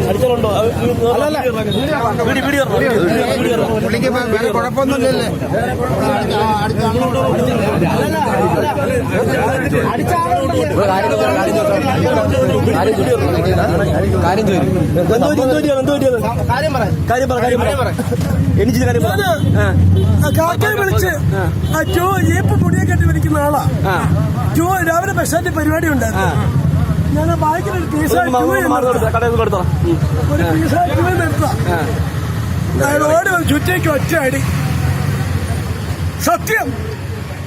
അടിച്ചാലുണ്ടോ? പുള്ളിക്ക് വേറെ കുഴപ്പമൊന്നുമില്ലല്ലേ? കാക്കയെ വിളിച്ച് ജീപ്പ് മുടിയെ കെട്ടി വലിക്കുന്ന ആളാ. രാവിലെ ബസ്റ്റാൻഡിൽ പരിപാടി ഉണ്ടായിരുന്നു. ഞാൻ ബാക്കിലൊരു റോഡ് ചുറ്റേക്ക് ഒറ്റ അടി. സത്യം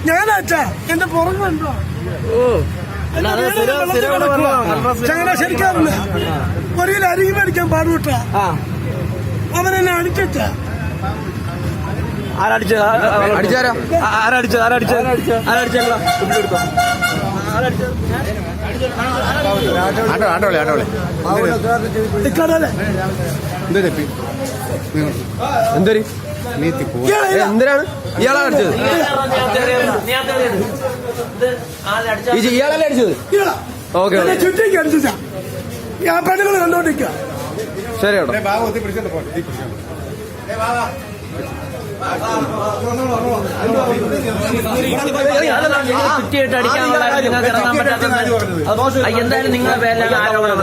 ഞാനാച്ചാ എന്റെ പുറകുണ്ടോ ചങ്ങനാശ്ശേരിക്കാറില്ല. ഒരു കിലോ അരികി മേടിക്കാൻ പാടുവിട്ട അവനെന്നെ അടിച്ച. ആരടിച്ചത്? എന്തൊരു എന്തിനാണ് ഇയാളെ അടിച്ചത്? ഇയാളല്ലേ അടിച്ചത്? ഓക്കെ ചുറ്റേക്ക് അടിച്ചാ ഞാൻ പെണ്ണുകൾ കണ്ടോണ്ടിരിക്ക. ശരി കേട്ടോ. കുറ്റിയിട്ട് അടിക്കാനുള്ള നിങ്ങൾക്ക് ഇറങ്ങാൻ പറ്റാത്ത എന്തായാലും നിങ്ങളെ പേരിലാണ് ആരോപണം.